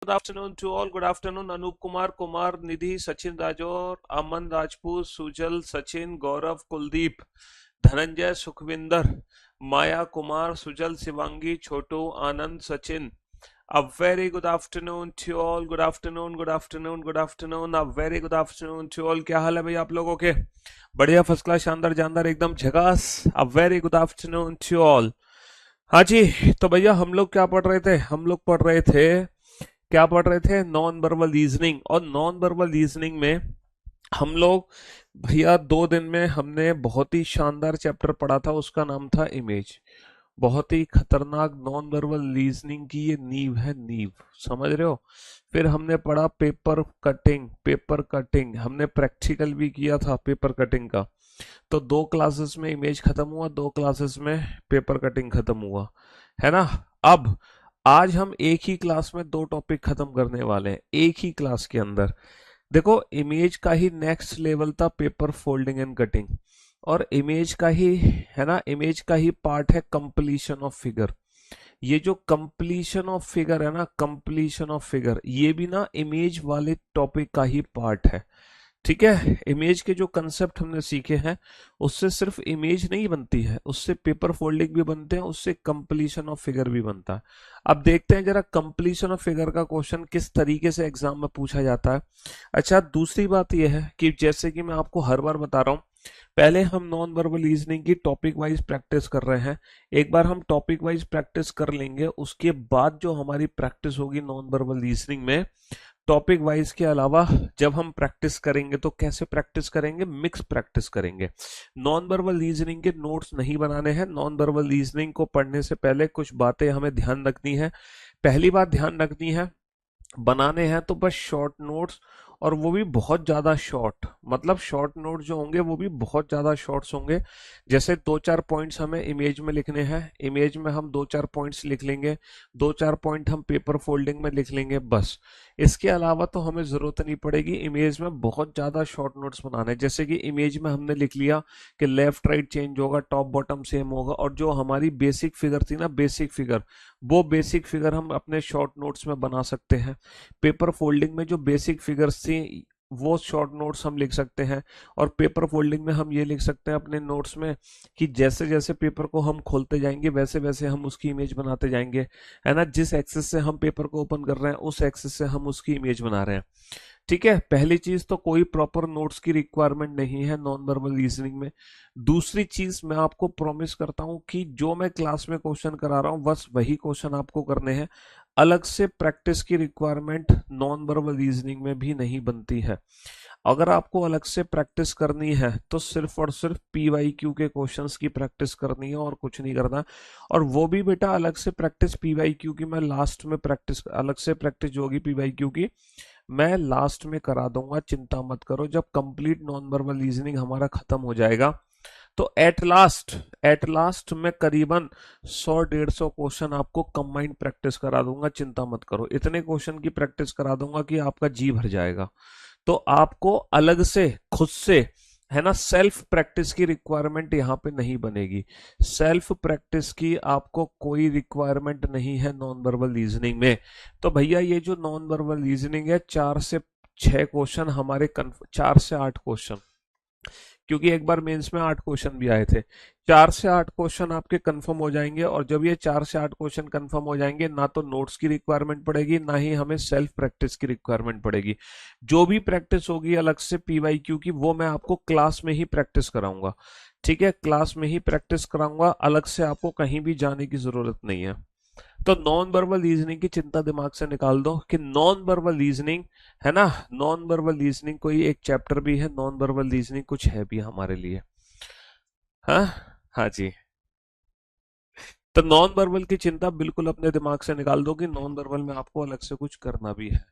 Good afternoon to all. Good afternoon, Anup Kumar, Kumar, Nidhi, Sachin Rajor, Aman Rajput, Sujal, Sachin, Gaurav, Kuldeep, Dhananjay, Sukhvinder, Maya Kumar, Sujal, Shivangi, Chhotu, Anand, Sachin. A very good afternoon to all. Good afternoon, good afternoon, good afternoon. A very good afternoon to all. क्या हाल है भाई आप लोगों के? बढ़िया, first class, शानदार, जानदार, एकदम झकास. A very good afternoon to all. हाँ जी. तो भैया हम लोग क्या पढ़ रहे थे? हम लोग पढ़ रहे थे, क्या पढ़ रहे थे? Non verbal reasoning. और नॉन वर्बल रीजनिंग में हम लोग, भैया 2 दिन में हमने बहुत ही शानदार चैप्टर पढ़ा था, उसका नाम था इमेज. बहुत ही खतरनाक नॉन वर्बल रीजनिंग की ये नींव है, नींव, समझ रहे हो. फिर हमने पढ़ा पेपर कटिंग. पेपर कटिंग हमने प्रैक्टिकल भी किया था पेपर कटिंग का. तो 2 क्लासेस में इमेज खत्म हुआ, 2 क्लासेस में पेपर कटिंग खत्म हुआ, है ना. अब आज हम एक ही क्लास में 2 टॉपिक खत्म करने वाले हैं, एक ही क्लास के अंदर. देखो, इमेज का ही नेक्स्ट लेवल था पेपर फोल्डिंग एंड कटिंग, और इमेज का ही, है ना, इमेज का ही पार्ट है कंप्लीशन ऑफ फिगर. ये जो कंप्लीशन ऑफ फिगर है ना, कंप्लीशन ऑफ फिगर, ये भी ना इमेज वाले टॉपिक का ही पार्ट है. ठीक है. इमेज के जो कंसेप्ट हमने सीखे हैं, उससे सिर्फ इमेज नहीं बनती है, उससे पेपर फोल्डिंग भी बनते हैं, उससे कंप्लीशन ऑफ फिगर भी बनता है. अब देखते हैं जरा कंप्लीशन ऑफ फिगर का क्वेश्चन किस तरीके से एग्जाम में पूछा जाता है. अच्छा, दूसरी बात यह है कि जैसे कि मैं आपको हर बार बता रहा हूँ, पहले हम नॉन वर्बल रीजनिंग की टॉपिक वाइज प्रैक्टिस कर रहे हैं. एक बार हम टॉपिक वाइज प्रैक्टिस कर लेंगे, उसके बाद जो हमारी प्रैक्टिस होगी नॉन वर्बल रीजनिंग में, टॉपिक वाइज के अलावा जब हम प्रैक्टिस करेंगे तो कैसे प्रैक्टिस करेंगे? मिक्स प्रैक्टिस करेंगे. नॉन वर्बल रीजनिंग के नोट्स नहीं बनाने हैं. नॉन वर्बल रीजनिंग को पढ़ने से पहले कुछ बातें हमें ध्यान रखनी है. पहली बात ध्यान रखनी है, बनाने हैं तो बस शॉर्ट नोट्स, और वो भी बहुत ज्यादा शॉर्ट. मतलब शॉर्ट नोट जो होंगे वो भी बहुत ज्यादा शॉर्ट्स होंगे. जैसे 2-4 पॉइंट्स हमें इमेज में लिखने हैं, इमेज में हम 2-4 पॉइंट्स लिख लेंगे, 2-4 पॉइंट हम पेपर फोल्डिंग में लिख लेंगे, बस. इसके अलावा तो हमें जरूरत नहीं पड़ेगी इमेज में बहुत ज्यादा शॉर्ट नोट्स बनाने. जैसे कि इमेज में हमने लिख लिया कि लेफ्ट राइट चेंज होगा, टॉप बॉटम सेम होगा, और जो हमारी बेसिक फिगर थी ना, बेसिक फिगर, वो बेसिक फिगर हम अपने शॉर्ट नोट्स में बना सकते हैं. पेपर फोल्डिंग में जो बेसिक फिगर्स थी, वो शॉर्ट नोट्स हम लिख सकते हैं. और पेपर फोल्डिंग में हम ये लिख सकते हैं अपने नोट्स में कि जैसे जैसे पेपर को हम खोलते जाएंगे, वैसे वैसे हम उसकी इमेज बनाते जाएंगे, है ना. जिस एक्सिस से हम पेपर को ओपन कर रहे हैं, उस एक्सिस से हम उसकी इमेज बना रहे हैं. ठीक है. पहली चीज तो कोई प्रॉपर नोट्स की रिक्वायरमेंट नहीं है नॉन वर्बल रीजनिंग में. दूसरी चीज, मैं आपको प्रॉमिस करता हूं कि जो मैं क्लास में क्वेश्चन करा रहा हूं, बस वही क्वेश्चन आपको करने हैं. अलग से प्रैक्टिस की रिक्वायरमेंट नॉन वर्बल रीजनिंग में भी नहीं बनती है. अगर आपको अलग से प्रैक्टिस करनी है तो सिर्फ और सिर्फ पीवाईक्यू के क्वेश्चंस की प्रैक्टिस करनी है, और कुछ नहीं करना. और वो भी बेटा अलग से प्रैक्टिस पीवाईक्यू की मैं लास्ट में प्रैक्टिस, अलग से प्रैक्टिस जो होगी पीवाईक्यू की, मैं लास्ट में करा दूंगा, चिंता मत करो. जब कंप्लीट नॉन वर्बल रीजनिंग हमारा खत्म हो जाएगा, तो एट लास्ट मैं करीबन 100-150 क्वेश्चन आपको कंबाइंड प्रैक्टिस करा दूंगा, चिंता मत करो. इतने क्वेश्चन की प्रैक्टिस करा दूंगा कि आपका जी भर जाएगा. तो आपको अलग से, खुद से, है ना, सेल्फ प्रैक्टिस की रिक्वायरमेंट यहाँ पे नहीं बनेगी. सेल्फ प्रैक्टिस की आपको कोई रिक्वायरमेंट नहीं है नॉन वर्बल रीजनिंग में. तो भैया ये जो नॉन वर्बल रीजनिंग है, 4 से 6 क्वेश्चन हमारे, 4 से 8 क्वेश्चन, क्योंकि एक बार मेंस में 8 क्वेश्चन भी आए थे. 4 से 8 क्वेश्चन आपके कंफर्म हो जाएंगे, और जब ये 4 से 8 क्वेश्चन कंफर्म हो जाएंगे, ना तो नोट्स की रिक्वायरमेंट पड़ेगी, ना ही हमें सेल्फ प्रैक्टिस की रिक्वायरमेंट पड़ेगी. जो भी प्रैक्टिस होगी अलग से पीवाईक्यू की, वो मैं आपको क्लास में ही प्रैक्टिस कराऊंगा. ठीक है. क्लास में ही प्रैक्टिस कराऊंगा, अलग से आपको कहीं भी जाने की जरूरत नहीं है. तो नॉन वर्बल रीजनिंग की चिंता दिमाग से निकाल दो कि नॉन वर्बल रीजनिंग, है ना, नॉन वर्बल रीजनिंग कोई एक चैप्टर भी है, नॉन वर्बल रीजनिंग कुछ है भी हमारे लिए. हाँ. हाँ जी. तो नॉन वर्बल की चिंता बिल्कुल अपने दिमाग से निकाल दो कि नॉन वर्बल में आपको अलग से कुछ करना भी है.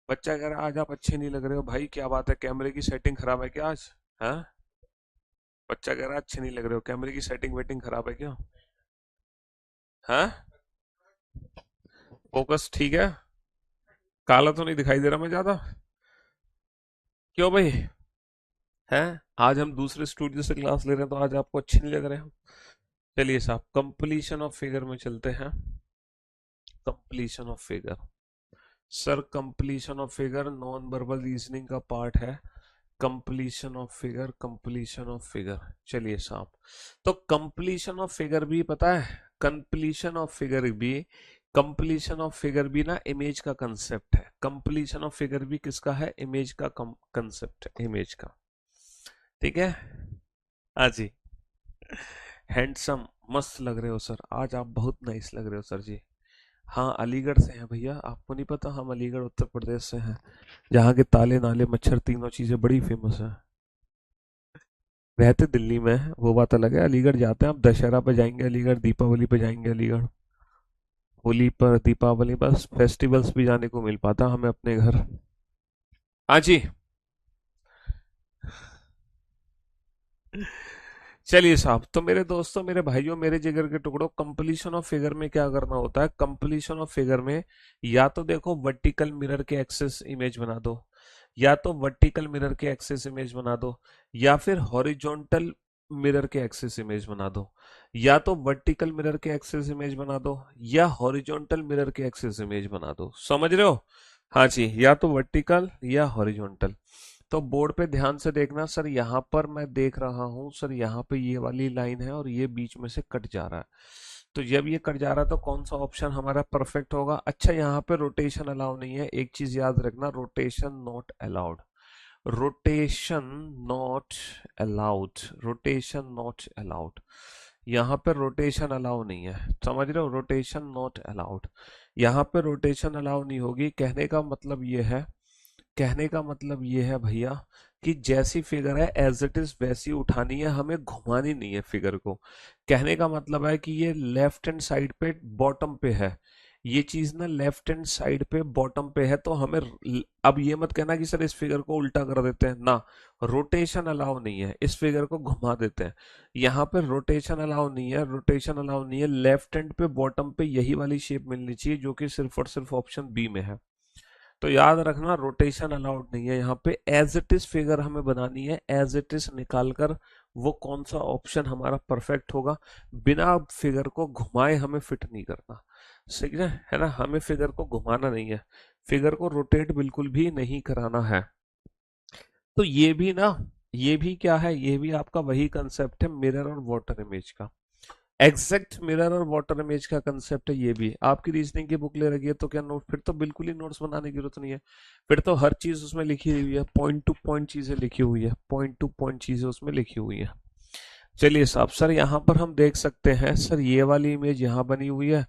बच्चा कह रहा है आज आप अच्छे नहीं लग रहे हो. भाई क्या बात है, कैमरे की सेटिंग खराब है क्या आज? हाँ. बच्चा कह रहा है अच्छे नहीं लग रहे हो, कैमरे की सेटिंग वेटिंग खराब है क्या? हाँ. फोकस ठीक है? काला तो नहीं दिखाई दे रहा मैं ज्यादा? क्यों भाई? हैं? आज हम दूसरे स्टूडियो से क्लास ले रहे हैं, तो आज आपको अच्छे नहीं लग रहे हैं? चलिए साहब, कंप्लीशन ऑफ फिगर में चलते हैं. Completion of figure, sir completion of figure non verbal reasoning का पार्ट है। Completion of figure, completion of figure. चलिए साहब, तो कंप्लीशन ऑफ फिगर भी पता है, कंप्लीशन ऑफ फिगर भी, कंप्लीशन ऑफ फिगर भी ना इमेज का कंसेप्ट है। कंप्लीशन ऑफ फिगर भी किसका है? इमेज का कंसेप्ट है, इमेज का। ठीक है। हाँ जी। हैंडसम, मस्त लग रहे हो सर, आज आप बहुत नाइस लग रहे हो सर जी। हाँ, अलीगढ़ से हैं भैया, आपको नहीं पता? हम अलीगढ़ उत्तर प्रदेश से हैं, जहाँ के ताले नाले मच्छर तीनों चीजें बड़ी फेमस है। रहते दिल्ली में हैं, वो बात अलग है। अलीगढ़ जाते हैं, अब दशहरा पे जाएंगे अलीगढ़, दीपावली पे जाएंगे अलीगढ़, होली पर, दीपावली, बस फेस्टिवल्स भी जाने को मिल पाता हमें अपने घर। हाँ जी। चलिए साहब, तो मेरे दोस्तों, मेरे भाइयों, मेरे जिगर के टुकड़ों, कंप्लीशन ऑफ फिगर में क्या करना होता है? कंप्लीशन ऑफ फिगर में या तो देखो वर्टिकल मिरर के एक्सेस इमेज बना दो, या तो वर्टिकल मिरर के एक्सेस इमेज बना दो, या फिर हॉरिजॉन्टल मिरर के एक्सेस इमेज बना दो, या तो वर्टिकल मिरर के एक्सेस इमेज बना दो, या हॉरिजॉन्टल मिरर के एक्सेस इमेज बना दो। समझ रहे हो? हाँ जी, या तो वर्टिकल या हॉरिजॉन्टल। तो बोर्ड पे ध्यान से देखना सर, यहाँ पर मैं देख रहा हूँ सर, यहाँ पे ये वाली लाइन है और ये बीच में से कट जा रहा है। तो जब ये कट जा रहा है तो कौन सा ऑप्शन हमारा परफेक्ट होगा? अच्छा, यहाँ पे रोटेशन अलाउ नहीं है, एक चीज याद रखना, rotation not allowed, rotation not allowed, rotation not allowed. यहाँ पे रोटेशन अलाउ नहीं है, समझ रहे हो? रोटेशन नॉट अलाउड, यहाँ पे रोटेशन अलाउ नहीं होगी। कहने का मतलब ये है, कहने का मतलब ये है भैया कि जैसी फिगर है एज इट इज वैसी उठानी है, हमें घुमानी नहीं है फिगर को। कहने का मतलब है कि ये लेफ्ट हैंड साइड पे बॉटम पे है, ये चीज ना लेफ्ट हैंड साइड पे बॉटम पे है, तो हमें अब ये मत कहना कि सर इस फिगर को उल्टा कर देते हैं ना, रोटेशन अलाउ नहीं है, इस फिगर को घुमा देते हैं। यहाँ पे रोटेशन अलाउ नहीं है, रोटेशन अलाउ नहीं है, लेफ्ट हैंड पे बॉटम पे यही वाली शेप मिलनी चाहिए जो कि सिर्फ और सिर्फ ऑप्शन बी में है। तो याद रखना, रोटेशन अलाउड नहीं है यहाँ पे, एज इट इज फिगर हमें बनानी है, एज इट इज निकाल कर वो कौन सा ऑप्शन हमारा परफेक्ट होगा, बिना फिगर को घुमाए हमें फिट नहीं करना। सही है ना? हमें फिगर को घुमाना नहीं है, फिगर को रोटेट बिल्कुल भी नहीं कराना है। तो ये भी ना, ये भी क्या है, ये भी आपका वही कंसेप्ट है मिरर और वाटर इमेज का, एग्जैक्ट मिरर और वाटर इमेज का कंसेप्ट है ये भी। आपकी रीजनिंग की बुक ले रखी है तो क्या नोट, फिर तो बिल्कुल ही नोट्स बनाने की जरूरत नहीं है, फिर तो हर चीज उसमें लिखी हुई है, पॉइंट टू पॉइंट चीजें लिखी हुई है, पॉइंट टू पॉइंट चीजें उसमें लिखी हुई है। चलिए साहब, सर यहाँ पर हम देख सकते हैं सर, ये वाली इमेज यहाँ बनी हुई है,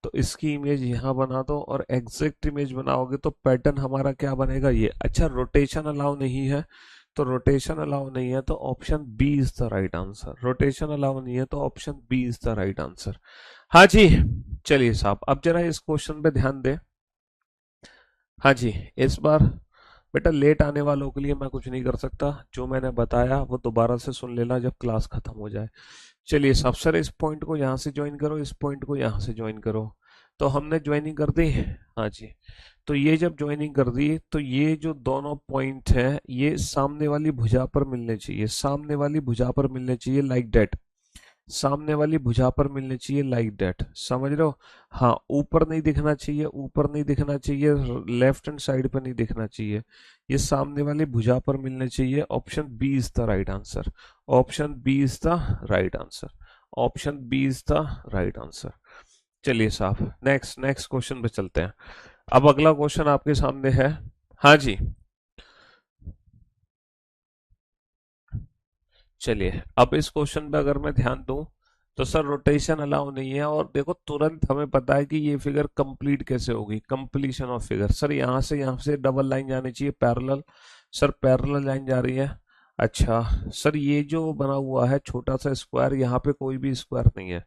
तो इसकी इमेज यहाँ बना दो, और एग्जैक्ट इमेज बनाओगे तो पैटर्न हमारा क्या बनेगा ये। अच्छा, रोटेशन अलाउ नहीं है, तो रोटेशन अलाउ नहीं है तो option B is the right answer, rotation allow नहीं है तो option B is the right answer. हाँ जी। चलिए साहब, अब जरा इस क्वेश्चन पे ध्यान दें। हाँ जी, इस बार बेटा लेट आने वालों के लिए मैं कुछ नहीं कर सकता, जो मैंने बताया वो दोबारा से सुन लेना जब क्लास खत्म हो जाए। चलिए साहब, सर इस पॉइंट को यहाँ से ज्वाइन करो, इस पॉइंट को यहाँ से ज्वाइन करो। तो हमने ज्वाइनिंग कर दी। हाँ जी। तो ये जब ज्वाइनिंग कर दी तो ये जो दोनों पॉइंट हैं ये सामने वाली भुजा पर मिलने चाहिए, सामने वाली भुजा पर मिलने चाहिए, लाइक दैट, सामने वाली भुजा पर मिलने चाहिए, लाइक दैट। समझ रहे हो? हाँ, ऊपर नहीं दिखना चाहिए, ऊपर नहीं दिखना चाहिए, लेफ्ट हैंड साइड पर नहीं दिखना चाहिए, ये सामने वाली भुजा पर मिलने चाहिए। Option B is the right answer, option B is the right answer, option B is the right answer. चलिए साहब, नेक्स्ट नेक्स्ट क्वेश्चन पे चलते हैं। अब अगला क्वेश्चन आपके सामने है। हाँ जी। चलिए, अब इस क्वेश्चन पे अगर मैं ध्यान दूं तो सर रोटेशन अलाउ नहीं है, और देखो तुरंत हमें पता है कि ये फिगर कंप्लीट कैसे होगी, कंप्लीशन ऑफ फिगर। सर यहाँ से डबल लाइन जानी चाहिए पैरेलल, सर पैरेलल लाइन जा रही है। अच्छा सर, ये जो बना हुआ है छोटा सा स्क्वायर, यहाँ पे कोई भी स्क्वायर नहीं है,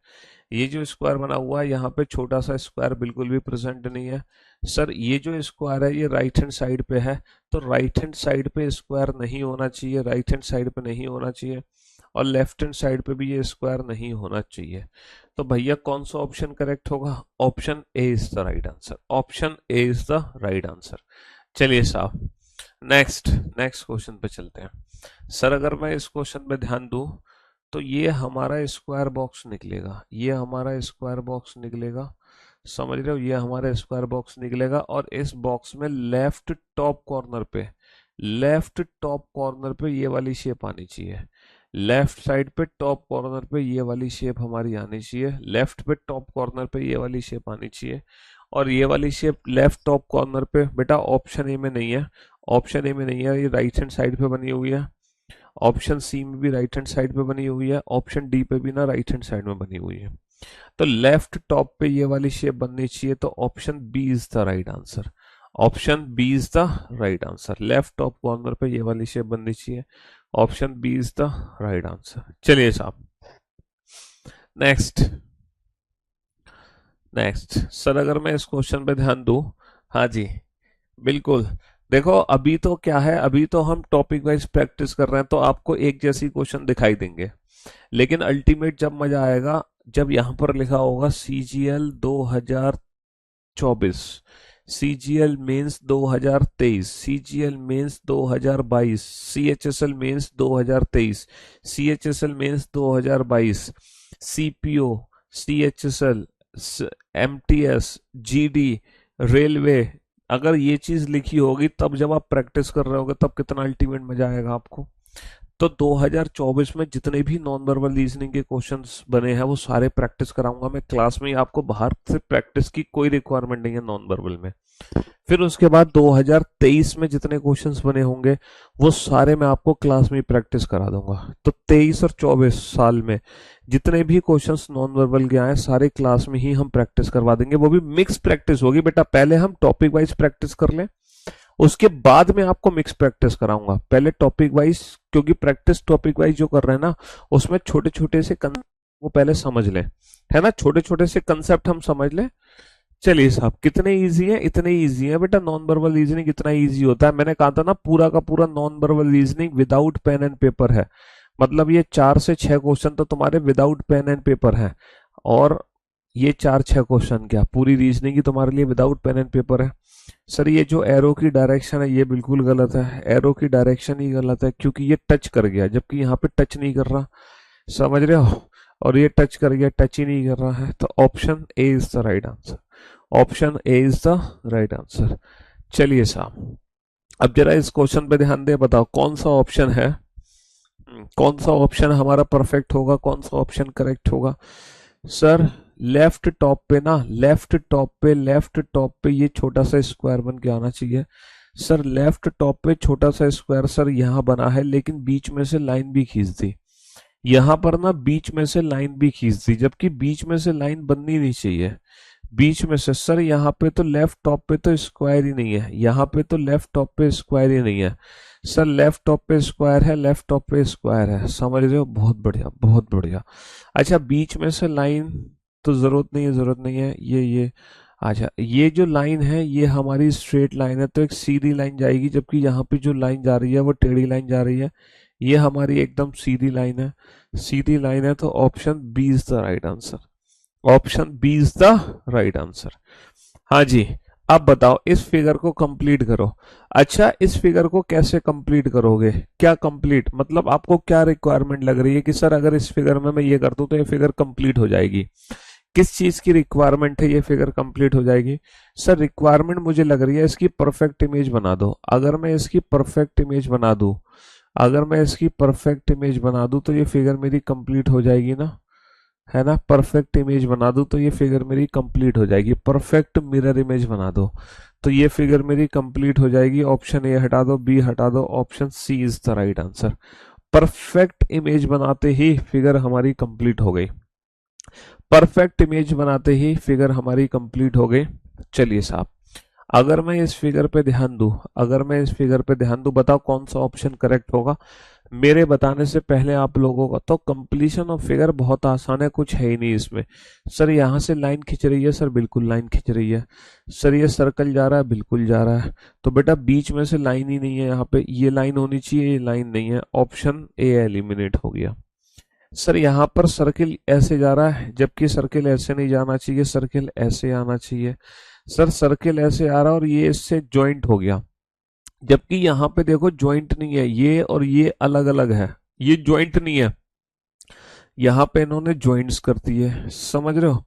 ये जो स्क्वायर बना हुआ है यहाँ पे छोटा सा स्क्वायर बिल्कुल भी प्रेजेंट नहीं है। सर ये जो स्क्वायर है ये राइट हैंड साइड पे है, तो राइट हैंड साइड पे स्क्वायर नहीं होना चाहिए, राइट हैंड साइड पे नहीं होना चाहिए, और लेफ्ट हैंड साइड पे भी ये स्क्वायर नहीं होना चाहिए। तो भैया कौन सा ऑप्शन करेक्ट होगा? Option A is the right answer, option A is the right answer. चलिए साहब, नेक्स्ट नेक्स्ट क्वेश्चन पे चलते हैं। सर अगर मैं इस क्वेश्चन पे ध्यान दूं तो ये हमारा स्क्वायर बॉक्स निकलेगा, ये हमारा स्क्वायर बॉक्स निकलेगा। समझ रहे हो, ये हमारा स्क्वायर बॉक्स निकलेगा और इस बॉक्स में लेफ्ट टॉप कॉर्नर पे ये वाली शेप आनी चाहिए। लेफ्ट साइड पे टॉप कॉर्नर पे ये वाली शेप हमारी आनी चाहिए, लेफ्ट पे टॉप कॉर्नर पे ये वाली शेप आनी चाहिए। और ये वाली शेप लेफ्ट टॉप कॉर्नर पे बेटा ऑप्शन ए में नहीं है, ऑप्शन ए में नहीं है, ये राइट हैंड साइड पे बनी हुई है। ऑप्शन सी में भी राइट हैंड साइड पे बनी हुई है, ऑप्शन डी पे भी ना राइट हैंड साइड में बनी हुई है। तो लेफ्ट टॉप पे ये वाली शेप बननी चाहिए, तो option B is the right answer. Option B is the right answer, left top corner पे ये वाली शेप बननी चाहिए, option B is the right answer. चलिए साहब नेक्स्ट। नेक्स्ट सर अगर मैं इस क्वेश्चन पे ध्यान दूं, हाँ जी बिल्कुल। देखो अभी तो क्या है, अभी तो हम टॉपिक वाइज प्रैक्टिस कर रहे हैं, तो आपको एक जैसी क्वेश्चन दिखाई देंगे, लेकिन अल्टीमेट जब मजा आएगा जब यहां पर लिखा होगा CGL 2024, CGL mains 2023, CGL mains 2022, CHSL mains 2023, CHSL mains 2022, CPO, CHSL, MTS, GD, railway, अगर ये चीज लिखी होगी तब जब आप प्रैक्टिस कर रहे होगे तब कितना अल्टीमेट मजा आएगा आपको। तो 2024 में जितने भी नॉन वर्बल रीजनिंग के क्वेश्चंस बने हैं वो सारे प्रैक्टिस कराऊंगा मैं क्लास में ही, आपको बाहर से प्रैक्टिस की कोई रिक्वायरमेंट नहीं है नॉन वर्बल में। फिर उसके बाद 2023 में जितने क्वेश्चंस बने होंगे वो सारे मैं आपको क्लास में ही प्रैक्टिस करा दूंगा। तो 23 और 24 साल में जितने भी क्वेश्चंस नॉन वर्बल के आए सारे क्लास में ही हम प्रैक्टिस करवा देंगे, वो भी मिक्स प्रैक्टिस होगी बेटा। पहले हम टॉपिक वाइज प्रैक्टिस कर लें, उसके बाद में आपको मिक्स प्रैक्टिस कराऊंगा। पहले टॉपिक वाइज, क्योंकि प्रैक्टिस टॉपिक वाइज जो कर रहे हैं ना उसमें छोटे छोटे से वो पहले समझ लें, है ना, छोटे छोटे से कंसेप्ट हम समझ लें। चलिए साहब कितने इजी है, इतने इजी है बेटा, नॉन वर्बल रीजनिंग इतना इजी होता है। मैंने कहा था ना पूरा का पूरा non verbal reasoning without pen and paper है, मतलब ये 4 से 6 क्वेश्चन तो तुम्हारे विदाउट पेन एंड पेपर है, और ये 4-6 क्वेश्चन क्या पूरी रीजनिंग ही तुम्हारे लिए विदाउट पेन एंड पेपर है। सर ये जो एरो की डायरेक्शन है ये बिल्कुल गलत है, एरो की डायरेक्शन ही गलत है क्योंकि ये टच कर गया जबकि यहाँ पे टच नहीं कर रहा, समझ रहे हो, और ये टच कर गया, टच ही नहीं कर रहा है। तो option A is the right answer, option A is the right answer. चलिए साहब अब जरा इस क्वेश्चन पे ध्यान दे, बताओ कौन सा ऑप्शन है, कौन सा ऑप्शन हमारा परफेक्ट होगा, कौन सा ऑप्शन करेक्ट होगा। सर लेफ्ट टॉप पे ना, लेफ्ट टॉप पे ये छोटा सा स्क्वायर बन के आना चाहिए। सर लेफ्ट टॉप पे छोटा सा स्क्वायर सर यहाँ बना है, लेकिन बीच में से लाइन भी खींच दी, यहाँ पर ना बीच में से लाइन भी खींच दी, जबकि बीच में से लाइन बननी नहीं चाहिए बीच में से। सर यहाँ पे तो लेफ्ट टॉप पे तो स्क्वायर ही नहीं है, यहाँ पे तो लेफ्ट टॉप पे स्क्वायर ही नहीं है। सर लेफ्ट टॉप पे स्क्वायर है, लेफ्ट टॉप पे स्क्वायर है, समझ रहे हो, बहुत बढ़िया बहुत बढ़िया। अच्छा बीच में से लाइन तो जरूरत नहीं है, जरूरत नहीं है, ये अच्छा ये जो लाइन है ये हमारी स्ट्रेट लाइन है तो एक सीधी लाइन जाएगी, जबकि यहाँ पे जो लाइन जा रही है वो टेढ़ी लाइन जा रही है, ये हमारी एकदम सीधी लाइन है, सीधी लाइन है। तो option B is the right answer, option B is the right answer. हाँ जी अब बताओ इस फिगर को कंप्लीट करो। अच्छा इस फिगर को कैसे कंप्लीट करोगे, क्या कंप्लीट मतलब आपको क्या रिक्वायरमेंट लग रही है कि सर अगर इस फिगर में मैं ये कर दूं तो ये फिगर कंप्लीट हो जाएगी, किस चीज की रिक्वायरमेंट है ये फिगर कंप्लीट हो जाएगी। सर रिक्वायरमेंट मुझे लग रही है इसकी परफेक्ट इमेज बना दो। अगर मैं इसकी परफेक्ट इमेज बना दूं, अगर मैं इसकी परफेक्ट इमेज बना दूं तो ये फिगर मेरी कंप्लीट हो जाएगी ना, है ना, परफेक्ट इमेज बना दूं तो ये फिगर मेरी कंप्लीट हो जाएगी। परफेक्ट मिरर इमेज बना दो तो ये फिगर मेरी कंप्लीट हो जाएगी। ऑप्शन ए हटा दो, बी हटा दो, option C is the right answer. Perfect image बनाते ही फिगर हमारी कंप्लीट हो गई, परफेक्ट इमेज बनाते ही फिगर हमारी कंप्लीट हो गई। चलिए साहब अगर मैं इस फिगर पे ध्यान दूं, अगर मैं इस फिगर पे ध्यान दूं, बताओ कौन सा ऑप्शन करेक्ट होगा। मेरे बताने से पहले आप लोगों का तो कंप्लीशन ऑफ फिगर बहुत आसान है, कुछ है ही नहीं इसमें। सर यहाँ से लाइन खींच रही है, सर बिल्कुल लाइन खींच रही है। सर ये सर्कल जा रहा है, बिल्कुल जा रहा है। तो बेटा बीच में से लाइन ही नहीं है, यहाँ पे ये लाइन होनी चाहिए, ये लाइन नहीं है, ऑप्शन ए एलिमिनेट हो गया। सर यहाँ पर सर्किल ऐसे जा रहा है जबकि सर्किल ऐसे नहीं जाना चाहिए, सर्किल ऐसे आना चाहिए। सर सर्किल ऐसे आ रहा है और ये इससे ज्वाइंट हो गया, जबकि यहाँ पे देखो ज्वाइंट नहीं है, ये और ये अलग अलग है, ये ज्वाइंट नहीं है, यहाँ पे इन्होंने ज्वाइंट्स कर दिए, समझ रहे हो।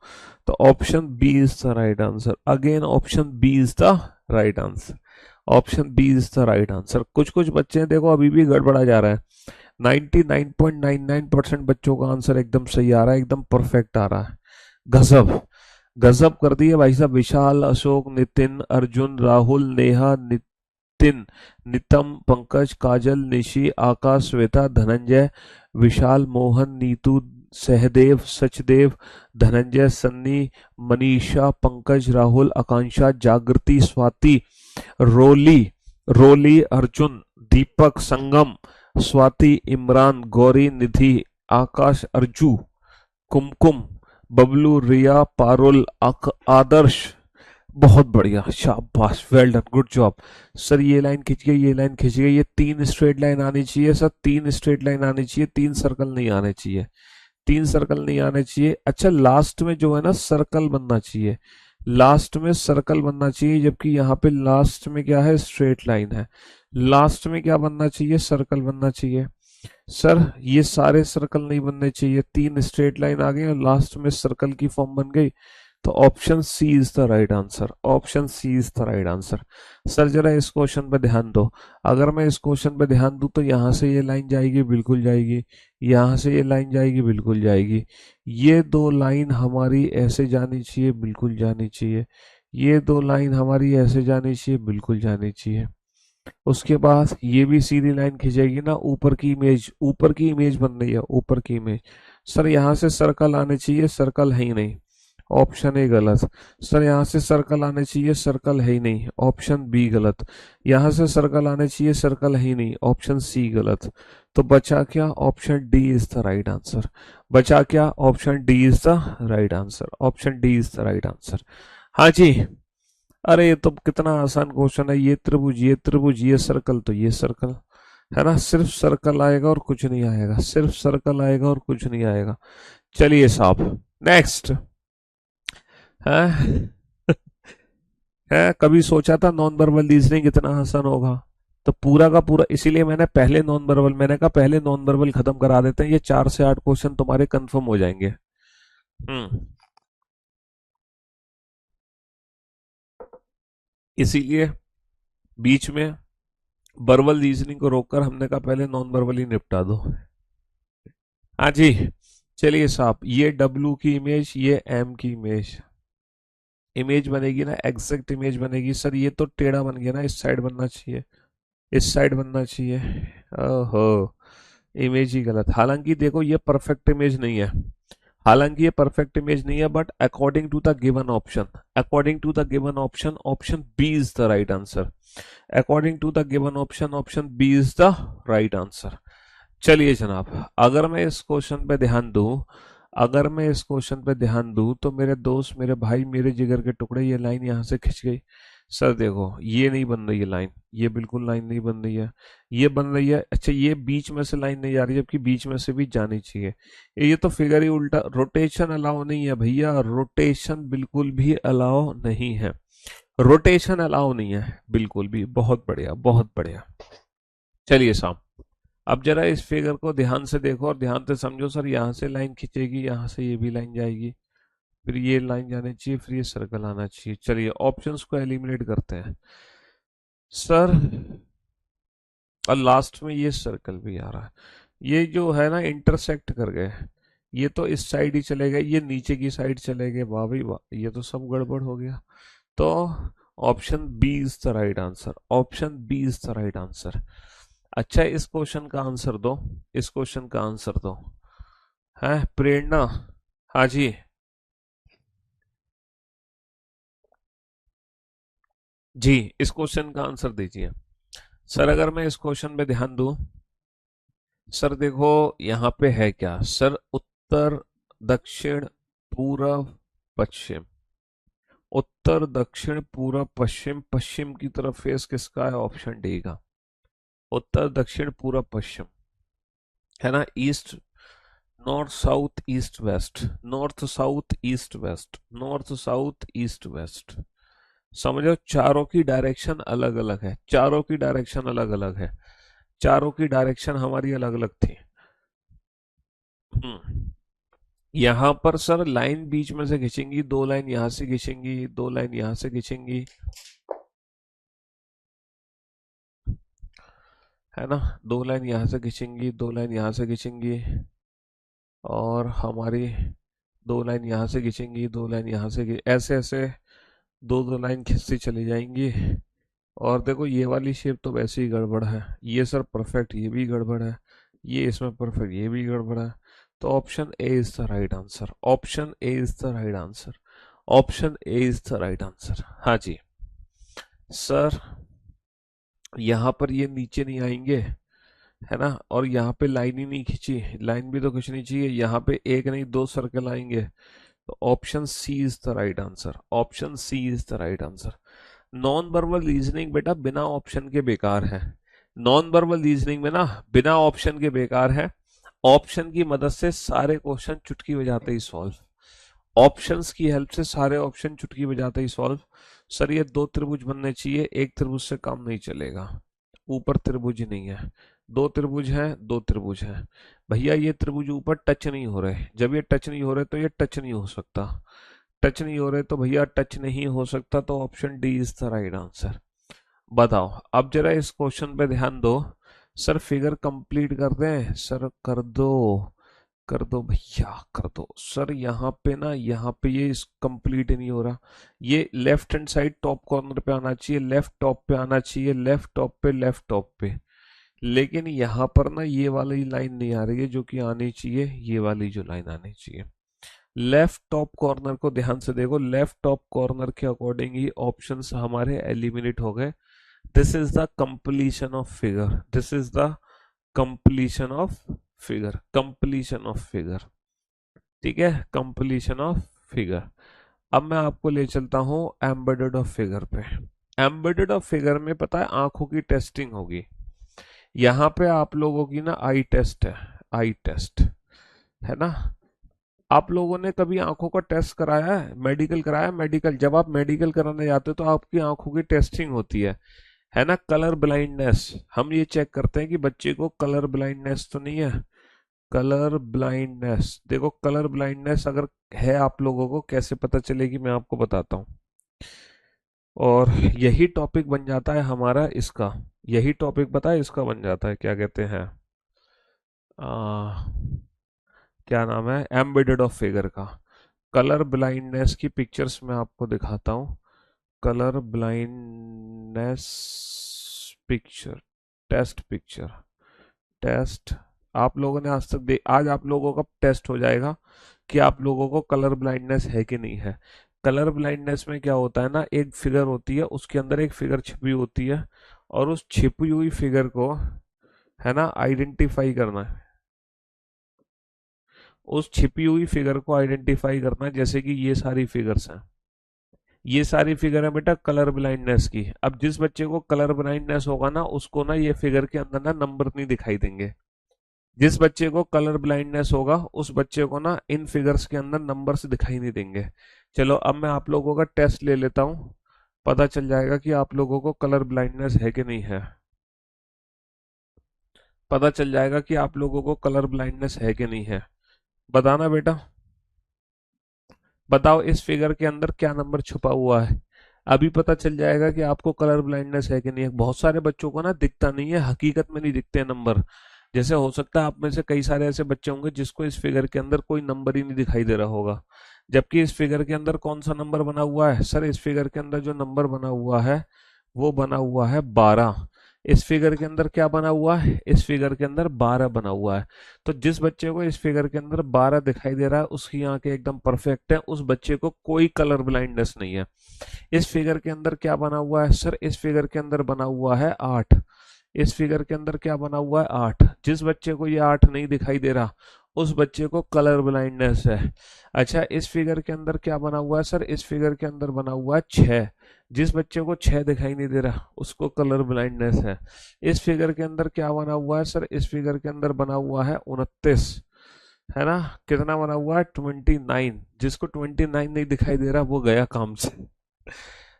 तो option B is the right answer. Again option B is the right answer. Option B is the right answer. कुछ कुछ बच्चे हैं देखो अभी भी गड़बड़ा जा रहा है। 99.99% बच्चों का आंसर एकदम सही आ रहा है, एकदम परफेक्ट आ रहा है। गजब गजब कर दिए भाई साहब। विशाल, अशोक, नितिन, अर्जुन, राहुल, नेहा, नितिन, नितम, पंकज, काजल, निशी, आकाश, श्वेता, धनंजय, विशाल, मोहन, नीतू, सहदेव, सचदेव, धनंजय, सन्नी, मनीषा, पंकज, राहुल, आकांक्षा, जागृति, स्वाति, रोली, रोली, अर्जुन, दीपक, संगम, स्वाति, इमरान, गौरी, निधि, आकाश, अर्जू, कुमकुम, बबलू, रिया, पारुल, आदर्श। बहुत बढ़िया, शाबाश, well done, good job sir. ये लाइन खिंच गई, ये लाइन खिंच गई। ये 3 स्ट्रेट लाइन आनी चाहिए सर, 3 स्ट्रेट लाइन आनी चाहिए, 3 सर्कल नहीं आने चाहिए, 3 सर्कल नहीं आने चाहिए। अच्छा लास्ट में जो है ना सर्कल बनना चाहिए, लास्ट में सर्कल बनना चाहिए, जबकि यहाँ पे लास्ट में क्या है, स्ट्रेट लाइन है। लास्ट में क्या बनना चाहिए, सर्कल बनना चाहिए। सर ये सारे सर्कल नहीं बनने चाहिए, 3 स्ट्रेट लाइन आ गई और लास्ट में सर्कल की फॉर्म बन गई। तो option C is the right answer. Option C is the right answer. Sir जरा इस क्वेश्चन पे ध्यान दो। अगर मैं इस क्वेश्चन पे ध्यान दूं तो यहाँ से ये लाइन जाएगी, बिल्कुल जाएगी। यहाँ से ये लाइन जाएगी, बिल्कुल जाएगी। ये 2 लाइन हमारी ऐसे जानी चाहिए, बिल्कुल जानी चाहिए। ये 2 लाइन हमारी ऐसे जानी चाहिए, बिल्कुल जानी चाहिए। उसके बाद ये भी सीधी लाइन खींचेगी ना, ऊपर की इमेज, ऊपर की इमेज बन रही है, ऊपर की इमेज। सर यहाँ से सर्कल आने चाहिए, सर्कल है ही नहीं, ऑप्शन ए गलत। सर यहाँ से सर्कल आने चाहिए, सर्कल है ही नहीं, ऑप्शन बी गलत। यहाँ से सर्कल आने चाहिए, सर्कल है ही नहीं, ऑप्शन सी गलत। तो बचा क्या, option D is the right answer. बचा क्या, option D is the right answer. Option D is the right answer. हाँ जी। अरे ये तो कितना आसान क्वेश्चन है। ये त्रिभुज, ये त्रिभुज, ये सर्कल, तो ये सर्कल है ना। सिर्फ सर्कल आएगा और कुछ नहीं आएगा, सिर्फ सर्कल आएगा और कुछ नहीं आएगा। चलिए साहब नेक्स्ट है। है कभी सोचा था नॉन वर्बल रीजनिंग इतना आसान होगा? तो पूरा का पूरा, इसीलिए मैंने पहले नॉन वर्बल, मैंने कहा पहले नॉन वर्बल खत्म करा देते हैं, ये 4 से 8 क्वेश्चन तुम्हारे कंफर्म हो जाएंगे। इसीलिए बीच में वर्बल रीजनिंग को रोककर हमने कहा पहले नॉन वर्बल ही निपटा दो। हाँ जी। चलिए साहब, ये डब्लू की इमेज, ये एम की इमेज, इमेज बनेगी ना, एग्जैक्ट इमेज बनेगी। सर ये तो टेढ़ा बन गया ना, इस साइड बनना चाहिए, इस साइड बनना चाहिए। ओहो, इमेज ही गलत। हालांकि देखो ये परफेक्ट इमेज नहीं है, हालांकि ये परफेक्ट इमेज नहीं है, but according to the given option, according to the given option, option B is the right answer. According to the given option, option B is the right answer. चलिए जनाब, अगर मैं इस क्वेश्चन पे ध्यान दूं, अगर मैं इस क्वेश्चन पे ध्यान दूं तो मेरे दोस्त, मेरे भाई, मेरे जिगर के टुकड़े, ये लाइन यहाँ से खिंच गई। सर देखो ये नहीं बन रही है लाइन, ये बिल्कुल लाइन नहीं बन रही है, ये बन रही है। अच्छा ये बीच में से लाइन नहीं आ रही, जबकि बीच में से भी जानी चाहिए। ये तो फिगर ही उल्टा, रोटेशन अलाउ नहीं है भैया, रोटेशन बिल्कुल भी अलाउ नहीं है, रोटेशन अलाउ नहीं है बिल्कुल भी। बहुत बढ़िया, बहुत बढ़िया। चलिए साहब, अब जरा इस फिगर को ध्यान से देखो और ध्यान से समझो। सर यहाँ से लाइन खींचेगी, यहाँ से ये भी लाइन जाएगी, फिर ये लाइन जानी चाहिए, फिर ये सर्कल आना चाहिए। चलिए ऑप्शंस को एलिमिनेट करते हैं सर, और लास्ट में ये सर्कल भी आ रहा है। ये जो है ना इंटरसेक्ट कर गए, ये तो इस साइड ही चले गए, ये नीचे की साइड चले गए। वाह भाई वाह, ये तो सब गड़बड़ हो गया। तो option B is the right answer. Option B is the right answer. अच्छा इस क्वेश्चन का आंसर दो, इस क्वेश्चन का आंसर दो। है प्रेरणा? हाँ जी। जी इस क्वेश्चन का आंसर दीजिए। सर अगर मैं इस क्वेश्चन पे ध्यान दूं, सर देखो यहाँ पे है क्या सर, उत्तर, दक्षिण, पूरब, पश्चिम। उत्तर, दक्षिण, पूरब, पश्चिम। पश्चिम की तरफ फेस किसका है, ऑप्शन डी का। उत्तर, दक्षिण, पूरब, पश्चिम, है ना। East, north, south, east, west, north, south, east, west, north, south, east, west. समझो चारों की डायरेक्शन अलग अलग है, चारों की डायरेक्शन अलग अलग है, चारों की डायरेक्शन हमारी अलग अलग थी। यहाँ पर सर लाइन बीच में से खींचेंगी, दो लाइन यहाँ से खींचेंगी, दो लाइन यहाँ से खींचेंगी, है ना, दो लाइन यहाँ से खींचेंगी, दो लाइन यहाँ से खींचेंगी, और हमारी दो लाइन यहाँ से खींचेंगी, दो लाइन यहाँ से ऐसे ऐसे दो दो लाइन खींचती चली जाएंगी। और देखो ये वाली शेप तो वैसे ही गड़बड़ है, ये सर परफेक्ट, ये भी गड़बड़ है, ये इसमें परफेक्ट, ये भी गड़बड़ है। तो option A is the right answer, option A is the right answer, option A is the right answer. हाँ जी सर, यहाँ पर ये नीचे नहीं आएंगे, है ना, और यहाँ पे लाइन ही नहीं खींची, लाइन भी तो खींचनी चाहिए, यहाँ पे एक नहीं दो सर्कल आएंगे। तो option C is the right answer, option C is the right answer. Non verbal reasoning बेटा बिना ऑप्शन के बेकार है, नॉन वर्बल रीजनिंग में ना बिना ऑप्शन के बेकार है। ऑप्शन की मदद से सारे क्वेश्चन चुटकी बजाते ही सॉल्व, ऑप्शंस की हेल्प से सारे ऑप्शन चुटकी बजाते ही सॉल्व। सर ये दो त्रिभुज बनने चाहिए, एक त्रिभुज से काम नहीं चलेगा, ऊपर त्रिभुज ही नहीं है, दो त्रिभुज हैं, दो त्रिभुज हैं। भैया ये त्रिभुज ऊपर टच नहीं हो रहे, जब ये टच नहीं हो रहे तो ये टच नहीं हो सकता, टच नहीं हो रहे तो भैया टच नहीं हो सकता, तो option D is the right answer. बताओ अब जरा इस क्वेश्चन पे ध्यान दो। सर फिगर कंप्लीट कर दें, सर कर दो भैया कर दो। सर यहाँ पे ना, यहाँ पे ये कंप्लीट नहीं हो रहा, ये left hand side top corner पे आना चाहिए, लेफ्ट टॉप पे आना चाहिए, लेफ्ट टॉप पे, लेफ्ट टॉप पे, लेकिन यहाँ पर ना ये वाली लाइन नहीं आ रही है जो कि आनी चाहिए, ये वाली जो लाइन आनी चाहिए। लेफ्ट टॉप कॉर्नर को ध्यान से देखो, लेफ्ट टॉप कॉर्नर के अकॉर्डिंग ही ऑप्शंस हमारे एलिमिनेट हो गए। This is the completion of figure, this is the completion of figure, completion of figure, ठीक है, कंप्लीशन ऑफ फिगर। अब मैं आपको ले चलता हूं एम्बेडेड ऑफ फिगर पे। एम्बेडेड ऑफ फिगर में पता है आंखों की टेस्टिंग होगी, यहाँ पे आप लोगों की ना आई टेस्ट है, आई टेस्ट, है ना। आप लोगों ने कभी आंखों का टेस्ट कराया है, मेडिकल कराया है? मेडिकल, जब आप मेडिकल कराने जाते हो तो आपकी आंखों की टेस्टिंग होती है ना। कलर ब्लाइंडनेस, हम ये चेक करते हैं कि बच्चे को कलर ब्लाइंडनेस तो नहीं है, कलर ब्लाइंडनेस। देखो कलर ब्लाइंडनेस अगर है आप लोगों को कैसे पता चलेगी, मैं आपको बताता हूँ। और यही टॉपिक बन जाता है हमारा इसका, यही टॉपिक पता है इसका बन जाता है, क्या कहते हैं, आ, क्या नाम है, एम्बेडेड ऑफ फिगर का। कलर ब्लाइंडनेस की पिक्चर्स मैं आपको दिखाता हूँ। Colour blindness picture, test picture, test. आप लोगों ने आज तक आज आप लोगों का टेस्ट हो जाएगा कि आप लोगों को कलर ब्लाइंडनेस है कि नहीं है। कलर ब्लाइंडनेस में क्या होता है ना, एक फिगर होती है, उसके अंदर एक फिगर छिपी होती है, और उस छिपी हुई फिगर को, है ना, आइडेंटिफाई करना है, उस छिपी हुई फिगर को आइडेंटिफाई करना है। जैसे कि ये सारी फिगर्स हैं, ये सारी फिगर है बेटा कलर ब्लाइंडनेस की। अब जिस बच्चे को कलर ब्लाइंडनेस होगा ना, उसको ना ये फिगर के अंदर ना नंबर नहीं दिखाई देंगे। जिस बच्चे को कलर ब्लाइंडनेस होगा उस बच्चे को ना इन फिगर्स के अंदर नंबर्स दिखाई नहीं देंगे। चलो अब मैं आप लोगों का टेस्ट ले लेता हूँ, पता चल जाएगा कि आप लोगों को कलर ब्लाइंडनेस है कि नहीं है, पता चल जाएगा कि आप लोगों को कलर ब्लाइंडनेस है कि नहीं है। बताना बेटा, बताओ इस फिगर के अंदर क्या नंबर छुपा हुआ है। अभी पता चल जाएगा कि आपको कलर ब्लाइंडनेस है कि नहीं है। बहुत सारे बच्चों को ना दिखता नहीं है, हकीकत में नहीं दिखते नंबर। जैसे हो सकता है आप में से कई सारे ऐसे बच्चे होंगे जिसको इस फिगर के अंदर कोई नंबर ही नहीं दिखाई दे रहा होगा, जबकि इस फिगर के अंदर कौन सा नंबर बना हुआ है। सर इस फिगर के अंदर जो नंबर बना हुआ है वो बना हुआ है 12। इस फिगर के अंदर क्या बना हुआ है, इस फिगर के अंदर 12 बना हुआ है। तो जिस बच्चे को इस फिगर के अंदर 12 दिखाई दे रहा है उसकी आंखें एकदम परफेक्ट है, उस बच्चे को कोई कलर ब्लाइंडनेस नहीं है। इस फिगर के अंदर क्या बना हुआ है, सर इस फिगर के अंदर बना हुआ है 8। इस फिगर के अंदर क्या बना हुआ है 8। जिस बच्चे को ये 8 नहीं दिखाई दे रहा उस बच्चे को कलर ब्लाइंडनेस है। अच्छा इस फिगर के अंदर क्या बना हुआ है, सर इस फिगर के अंदर बना हुआ है 6। जिस बच्चे को 6 दिखाई नहीं दे रहा उसको कलर ब्लाइंडनेस है। इस फिगर के अंदर क्या बना हुआ है, सर इस फिगर के अंदर बना हुआ है 29, है ना। कितना बना हुआ है 29। जिसको 29 नहीं दिखाई दे रहा वो गया काम से,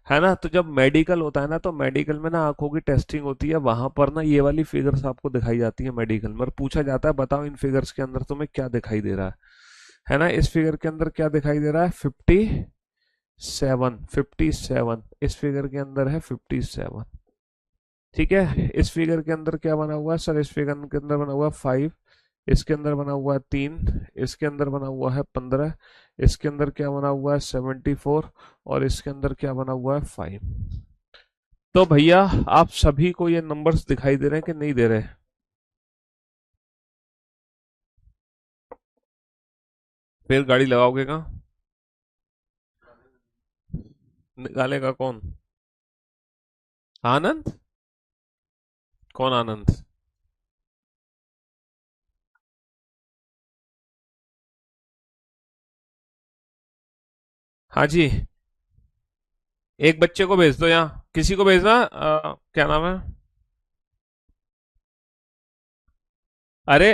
है ना। तो जब मेडिकल होता है ना, तो मेडिकल में ना आंखों की टेस्टिंग होती है, वहां पर ना ये वाली फिगर्स आपको दिखाई जाती है मेडिकल में, और पूछा जाता है बताओ इन फिगर्स के अंदर तुम्हें क्या दिखाई दे रहा है। है ना। इस फिगर के अंदर क्या दिखाई दे रहा है, 57, इस फिगर के अंदर है 57। ठीक है, इस फिगर के अंदर क्या बना हुआ है सर, इस फिगर के अंदर बना हुआ है 5, इसके अंदर बना हुआ है 3, इसके अंदर बना हुआ है 15, इसके अंदर क्या बना हुआ है 74, और इसके अंदर क्या बना हुआ है 5। तो भैया आप सभी को ये नंबर्स दिखाई दे रहे हैं कि नहीं दे रहे? फिर गाड़ी लगाओगे कहाँ? निकालेगा कौन? आनंद? कौन आनंद? हाँ जी, एक बच्चे को भेज दो यहाँ, किसी को भेजना, क्या नाम है? अरे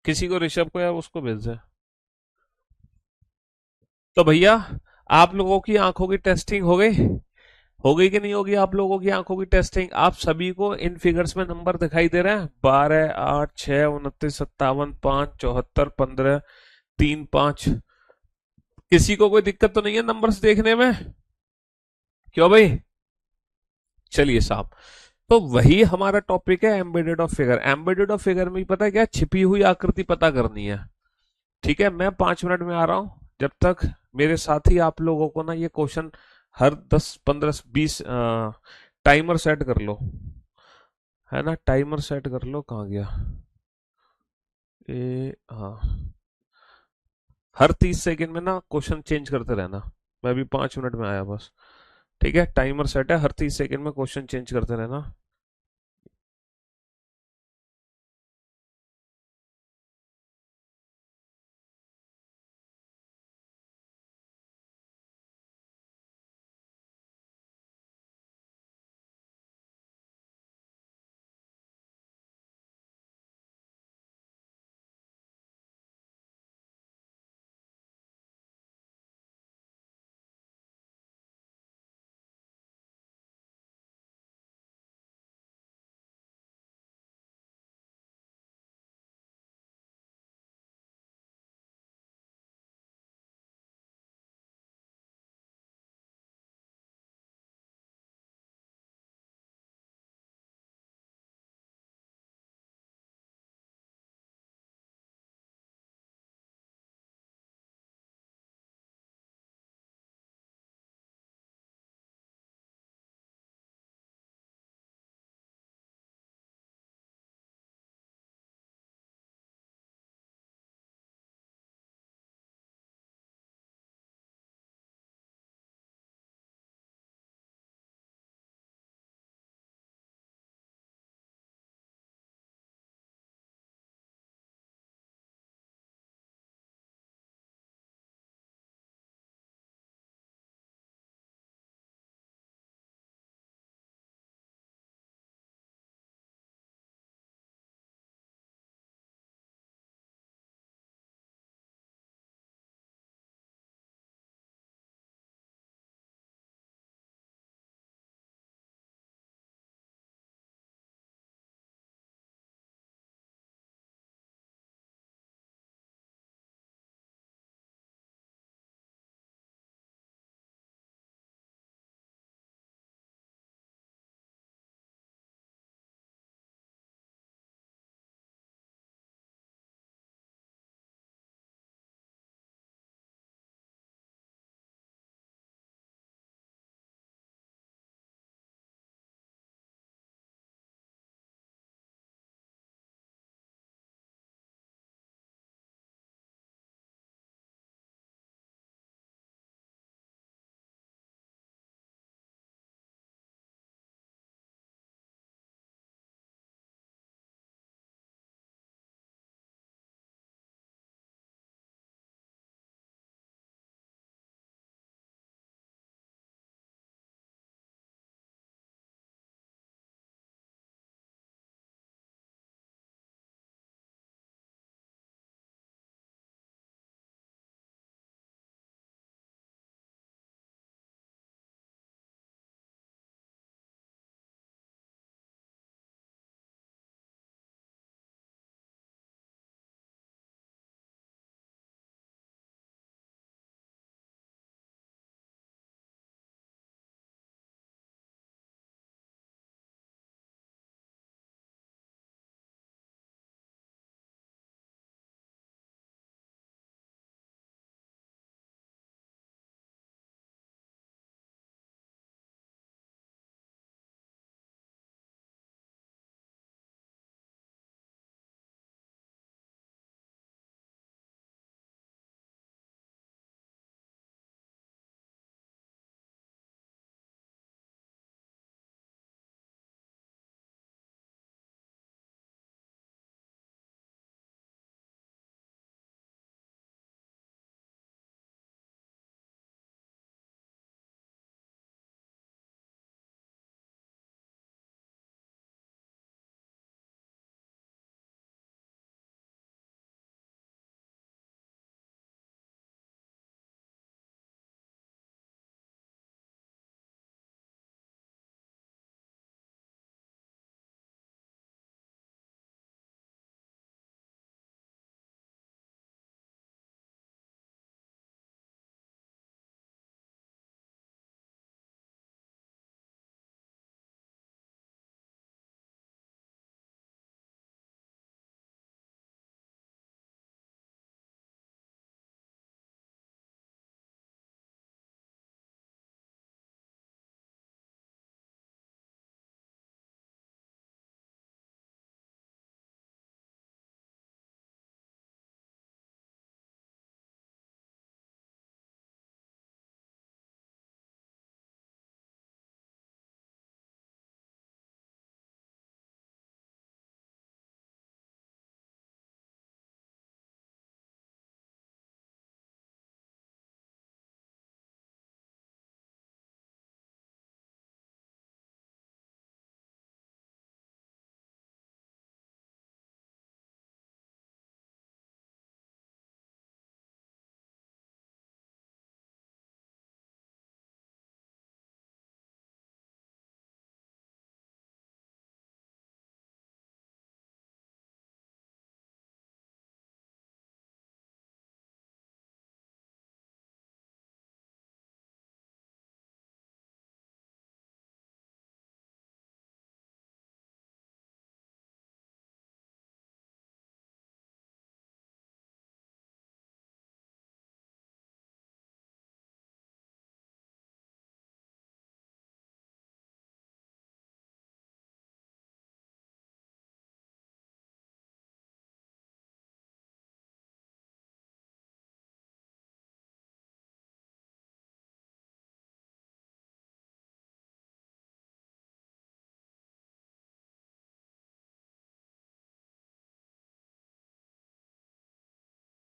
किसी को, ऋषभ को या उसको भेज दे। तो भैया आप लोगों की आंखों की टेस्टिंग हो गई कि नहीं होगी आप लोगों की आंखों की टेस्टिंग? आप सभी को इन फिगर्स में नंबर दिखाई दे रहे हैं, 12, 8, 6, 29, 57, 5, 74, 15, 3, 5। किसी को कोई दिक्कत तो नहीं है नंबर्स देखने में? क्यों भाई? चलिए साहब, तो वही हमारा टॉपिक है, embedded of figure. Embedded of figure में पता है क्या, छिपी हुई आकृति पता करनी है। ठीक है, मैं 5 मिनट में आ रहा हूं, जब तक मेरे साथी आप लोगों को ना ये क्वेश्चन हर 10, 15, 20 टाइमर सेट कर लो, है ना। टाइमर सेट कर लो, कहाँ गया हाँ, हर 30 सेकंड में ना क्वेश्चन चेंज करते रहना। मैं अभी 5 मिनट में आया बस। ठीक है, टाइमर सेट है, हर 30 सेकंड में क्वेश्चन चेंज करते रहना।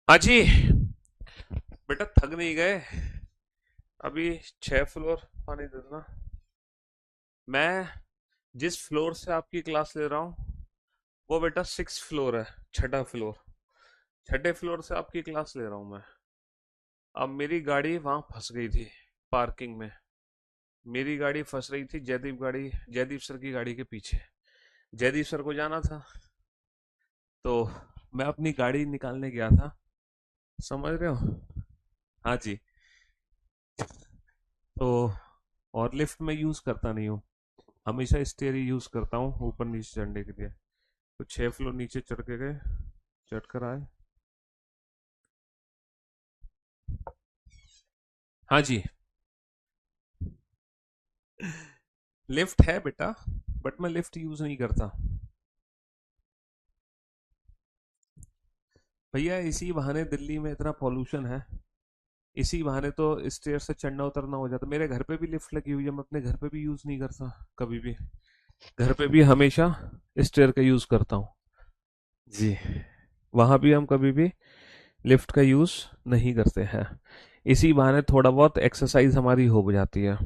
हाँ जी। बेटा थक नहीं गए? अभी 6 फ्लोर पानी दे देना। मैं जिस फ्लोर से आपकी क्लास ले रहा हूँ वो बेटा 6 फ्लोर है, 6ठा फ्लोर। 6ठे फ्लोर से आपकी क्लास ले रहा हूँ मैं। अब मेरी गाड़ी वहां फंस गई थी पार्किंग में। मेरी गाड़ी फंस रही थी जयदीप सर की गाड़ी के पीछे। जयदीप सर को जाना था, तो मैं अपनी गाड़ी निकालने गया था। समझ रहे हो? हाँ जी। तो और लिफ्ट में यूज करता नहीं हूँ, हमेशा स्टेयर ही यूज करता हूँ ऊपर नीचे चढ़ने के लिए। तो 6 फ्लोर नीचे चढ़ के गए, चढ़ कर आए। हाँ जी। लिफ्ट है बेटा, बट मैं लिफ्ट यूज नहीं करता। भैया इसी बहाने दिल्ली में इतना पॉल्यूशन है, इसी बहाने तो स्टेयर से चढ़ना उतरना हो जाता। मेरे घर पे भी लिफ्ट लगी हुई है, मैं अपने घर पे भी यूज नहीं करता कभी भी। घर पे भी हमेशा स्टेयर का यूज करता हूँ जी। वहां भी हम कभी भी लिफ्ट का यूज नहीं करते हैं। इसी बहाने थोड़ा बहुत एक्सरसाइज हमारी हो जाती है।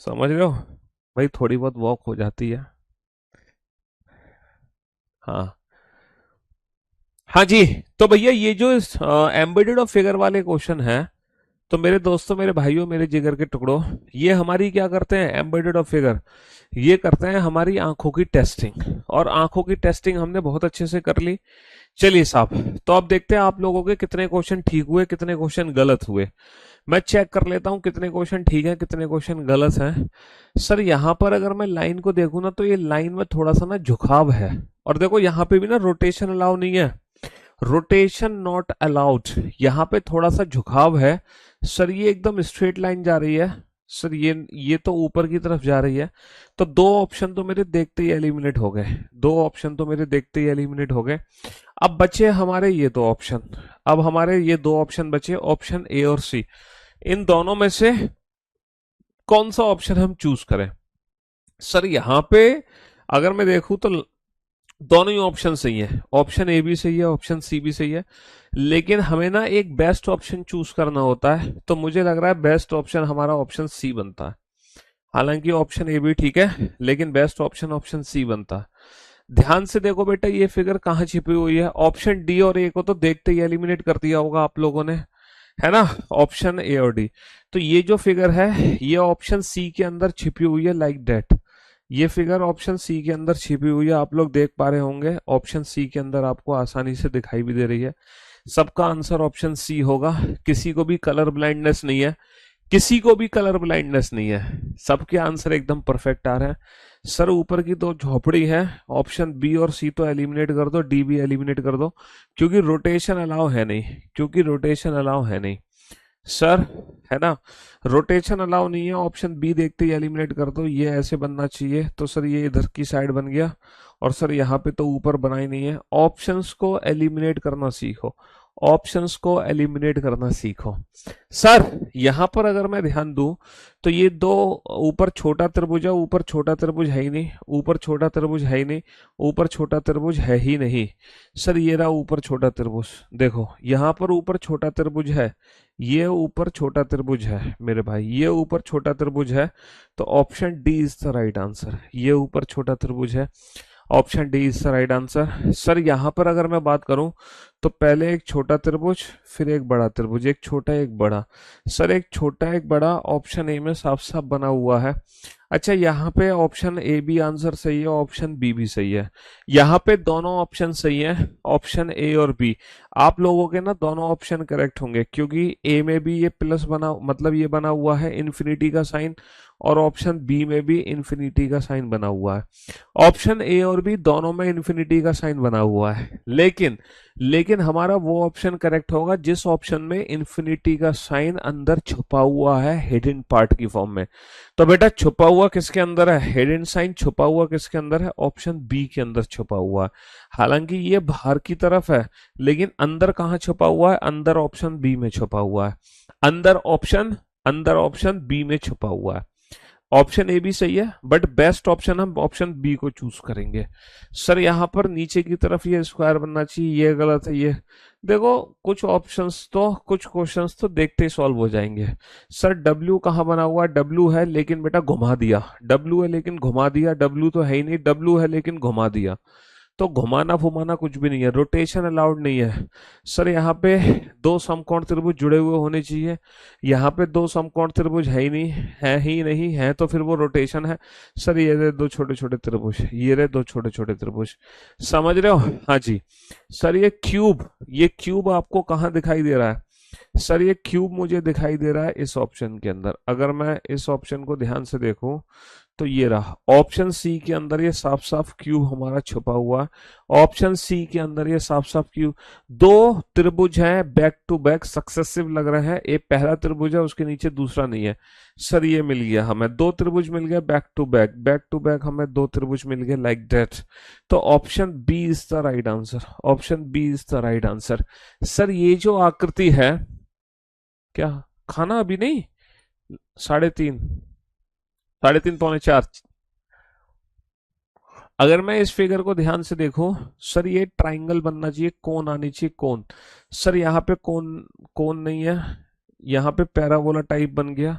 समझ रहे हो? भाई थोड़ी बहुत वॉक हो जाती है। हाँ। हाँ जी। तो भैया ये जो एम्बेडेड और फिगर वाले क्वेश्चन है, तो मेरे दोस्तों, मेरे भाइयों, मेरे जिगर के टुकड़ों, ये हमारी क्या करते हैं एम्बेडेड और फिगर, ये करते हैं हमारी आंखों की टेस्टिंग। और आंखों की टेस्टिंग हमने बहुत अच्छे से कर ली। चलिए साहब, तो अब देखते हैं आप लोगों के कितने क्वेश्चन ठीक हुए, कितने क्वेश्चन गलत हुए। मैं चेक कर लेता हूं कितने क्वेश्चन ठीक है, कितने क्वेश्चन गलत हैं। सर यहाँ पर अगर मैं लाइन को देखूं ना, तो ये लाइन में थोड़ा सा ना झुकाव है। और देखो यहाँ पे भी ना रोटेशन अलाउ नहीं है, रोटेशन नॉट अलाउड। यहाँ पे थोड़ा सा झुकाव है। सर ये एकदम स्ट्रेट लाइन जा रही है। सर ये तो ऊपर की तरफ जा रही है। तो दो ऑप्शन तो मेरे देखते ही एलिमिनेट हो गए, दो ऑप्शन तो मेरे देखते ही एलिमिनेट हो गए। अब बचे हमारे ये दो ऑप्शन। अब हमारे ये दो ऑप्शन बचे, ऑप्शन ए और सी। इन दोनों में से कौन सा ऑप्शन हम चूज करें? सर यहाँ पे अगर मैं देखूं तो दोनों ही ऑप्शन सही है, ऑप्शन ए भी सही है, ऑप्शन सी भी सही है। लेकिन हमें ना एक बेस्ट ऑप्शन चूज करना होता है, तो मुझे लग रहा है बेस्ट ऑप्शन हमारा ऑप्शन सी बनता है। हालांकि ऑप्शन ए भी ठीक है, लेकिन बेस्ट ऑप्शन ऑप्शन सी बनता है। ध्यान से देखो बेटा, ये फिगर कहाँ छिपी हुई है। ऑप्शन डी और ए को तो देखते ही एलिमिनेट कर दिया होगा आप लोगों ने, है ना? ऑप्शन ए और डी। तो ये जो फिगर है ये ऑप्शन सी के अंदर छिपी हुई है, लाइक दैट। ये फिगर ऑप्शन सी के अंदर छिपी हुई है, आप लोग देख पा रहे होंगे। ऑप्शन सी के अंदर आपको आसानी से दिखाई भी दे रही है। सबका आंसर ऑप्शन सी होगा। किसी को भी कलर ब्लाइंडनेस नहीं है, किसी को भी कलर ब्लाइंडनेस नहीं है, सबके आंसर एकदम परफेक्ट आ रहे हैं। सर ऊपर की दो झोपड़ी है, ऑप्शन बी और सी तो एलिमिनेट कर दो, डी भी एलिमिनेट कर दो, क्योंकि रोटेशन अलाउ है नहीं, क्योंकि रोटेशन अलाउ है नहीं सर, है ना? रोटेशन अलाउ नहीं है, ऑप्शन बी देखते ही एलिमिनेट कर दो। ये ऐसे बनना चाहिए, तो सर ये इधर की साइड बन गया। और सर यहाँ पे तो ऊपर बना ही नहीं है। ऑप्शंस को एलिमिनेट करना सीखो, ऑप्शंस को एलिमिनेट करना सीखो। सर यहाँ पर अगर मैं ध्यान दूं, तो ये दो, ऊपर छोटा त्रिभुज है, ऊपर छोटा त्रिभुज है ही नहीं, ऊपर छोटा त्रिभुज है ही नहीं, ऊपर छोटा त्रिभुज है ही नहीं। सर ये रहा ऊपर छोटा त्रिभुज, देखो यहाँ पर ऊपर छोटा त्रिभुज है, ये ऊपर छोटा त्रिभुज है मेरे भाई, ये ऊपर छोटा त्रिभुज है। तो option D is the right answer, ये ऊपर छोटा त्रिभुज है। Option D is the right answer. Sir यहाँ पर अगर मैं बात करूं, तो पहले एक छोटा त्रिभुज, फिर एक बड़ा त्रिभुज, एक छोटा एक बड़ा। सर एक छोटा एक बड़ा ऑप्शन ए में साफ साफ बना हुआ है। अच्छा यहाँ पे ऑप्शन ए भी आंसर सही है, ऑप्शन बी भी सही है। यहाँ पे दोनों ऑप्शन सही है, ऑप्शन ए और बी। आप लोगों के ना दोनों ऑप्शन करेक्ट होंगे, क्योंकि ए में भी ये प्लस बना, मतलब ये बना हुआ है इन्फिनिटी का साइन, और ऑप्शन बी में भी इन्फिनिटी का साइन बना हुआ है। ऑप्शन ए और बी दोनों में इन्फिनिटी का साइन बना हुआ है, लेकिन लेकिन हमारा वो ऑप्शन करेक्ट होगा जिस ऑप्शन में इन्फिनिटी का साइन अंदर छुपा हुआ है, हिडन पार्ट की फॉर्म में। तो बेटा छुपा हुआ किसके अंदर है? हिडन साइन छुपा हुआ किसके अंदर है? ऑप्शन बी के अंदर छुपा हुआ है। हालांकि ये बाहर की तरफ है, लेकिन अंदर कहाँ छुपा हुआ है? अंदर ऑप्शन बी में छुपा हुआ है। अंदर ऑप्शन बी में छुपा हुआ है। ऑप्शन ए भी सही है, बट बेस्ट ऑप्शन हम ऑप्शन बी को चूज करेंगे। सर यहाँ पर नीचे की तरफ ये स्क्वायर बनना चाहिए, ये गलत है। ये देखो, कुछ क्वेश्चंस तो देखते ही सॉल्व हो जाएंगे। सर डब्ल्यू कहाँ बना हुआ है? डब्ल्यू है लेकिन बेटा घुमा दिया, डब्ल्यू है लेकिन घुमा दिया, डब्ल्यू तो है ही नहीं, डब्ल्यू है लेकिन घुमा दिया। तो घुमाना फुमाना कुछ भी नहीं है, रोटेशन अलाउड नहीं है। सर यहाँ पे दो समकोण त्रिभुज जुड़े हुए होने चाहिए, यहाँ पे दो समकोण त्रिभुज है ही नहीं, है ही नहीं है, तो फिर वो रोटेशन है। सर ये रहे दो छोटे छोटे त्रिभुज, ये रहे दो छोटे छोटे त्रिभुज, समझ रहे हो? हाँ जी। सर ये क्यूब आपको कहाँ दिखाई दे रहा है? सर ये क्यूब मुझे दिखाई दे रहा है इस ऑप्शन के अंदर। अगर मैं इस ऑप्शन को ध्यान से देखूं तो ये रहा ऑप्शन सी के अंदर, ये साफ साफ क्यूब हमारा छुपा हुआ है। ऑप्शन सी के अंदर ये साफ साफ क्यूब, दो त्रिभुज हैं बैक टू बैक सक्सेसिव लग रहे हैं, एक पहला त्रिभुज है उसके नीचे दूसरा नहीं है। सर ये मिल गया हमें, दो त्रिभुज मिल गया बैक टू बैक हमें दो त्रिभुज मिल गए लाइक दैट। तो option B is the right answer, option B is the right answer. Sir ये जो आकृति है, क्या खाना अभी नहीं? 3:30, 3:30 पौने 4। अगर मैं इस फिगर को ध्यान से देखूं, सर ये ट्राइंगल बनना चाहिए, कोन आनी चाहिए, कोन। सर यहाँ पे कोन, कोन नहीं है, यहाँ पे पैराबोला टाइप बन गया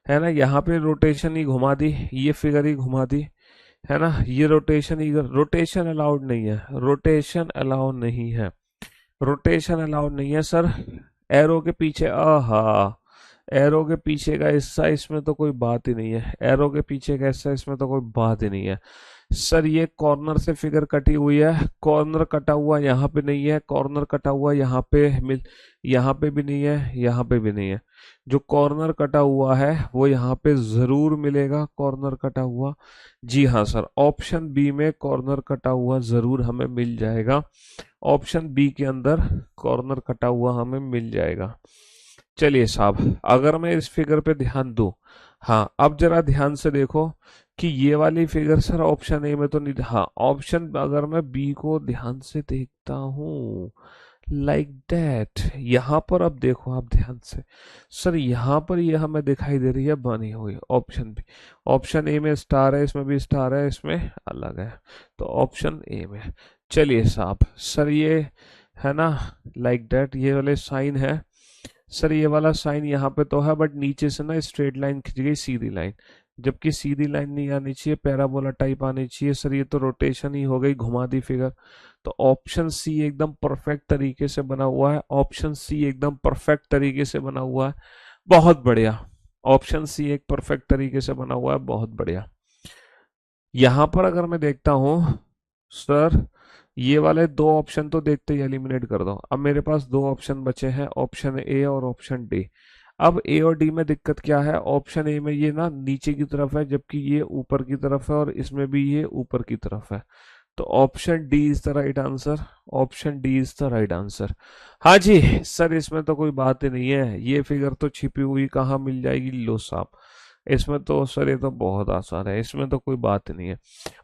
है ना, यहाँ पे रोटेशन ही घुमा दी, ये फिगर ही घुमा दी है ना, ये रोटेशन ही, रोटेशन अलाउड नहीं है, रोटेशन अलाउड नहीं है, रोटेशन अलाउड नहीं है। सर एरो के पीछे, आहा, एरो के पीछे का हिस्सा, इसमें तो कोई बात ही नहीं है, एरो के पीछे का हिस्सा, इसमें तो कोई बात ही नहीं है। सर ये कॉर्नर से फिगर कटी हुई है, कॉर्नर कटा हुआ यहाँ पे नहीं है, कॉर्नर कटा हुआ यहाँ पे मिल, यहाँ पे भी नहीं है, यहाँ पे भी नहीं है। जो कॉर्नर कटा हुआ है वो यहाँ पे जरूर मिलेगा, कॉर्नर कटा हुआ। जी हाँ सर, ऑप्शन बी में कॉर्नर कटा हुआ जरूर हमें मिल जाएगा, ऑप्शन बी के अंदर कॉर्नर कटा हुआ हमें मिल जाएगा। चलिए साहब, अगर मैं इस फिगर पे ध्यान दूं, हाँ अब जरा ध्यान से देखो कि ये वाली फिगर सर ऑप्शन ए में तो नहीं, हाँ ऑप्शन, अगर मैं बी को ध्यान से देखता हूँ लाइक दैट, यहाँ पर अब देखो आप ध्यान से, सर यहाँ पर ये हमें दिखाई दे रही है बनी हुई ऑप्शन बी। ऑप्शन ए में स्टार है, इसमें भी स्टार है, इसमें अलग है, तो ऑप्शन ए में। चलिए साहब, सर ये है ना लाइक दैट, ये वाले साइन है। सर ये वाला साइन यहाँ पे तो है, बट नीचे से ना स्ट्रेट लाइन खींच गई, सीधी लाइन, जबकि सीधी लाइन नहीं आनी चाहिए, पैराबोला टाइप आनी चाहिए। सर ये तो रोटेशन ही हो गई, घुमा दी फिगर। तो ऑप्शन सी एकदम परफेक्ट तरीके से बना हुआ है, ऑप्शन सी एकदम परफेक्ट तरीके से बना हुआ है, बहुत बढ़िया। ऑप्शन सी एक परफेक्ट तरीके से बना हुआ है, बहुत बढ़िया। यहां पर अगर मैं देखता हूं, सर ये वाले दो ऑप्शन तो देखते ही एलिमिनेट कर दो। अब मेरे पास दो ऑप्शन बचे हैं, ऑप्शन ए और ऑप्शन डी। अब ए और डी में दिक्कत क्या है? ऑप्शन ए में ये ना नीचे की तरफ है, जबकि ये ऊपर की तरफ है, और इसमें भी ये ऊपर की तरफ है। तो option D is the right answer, option D is the right answer. हाँ जी सर, इसमें तो कोई बात ही नहीं है, ये फिगर तो छिपी हुई कहाँ मिल जाएगी, लो साहब। इसमें तो सर ये तो बहुत आसान है, इसमें तो कोई बात नहीं है।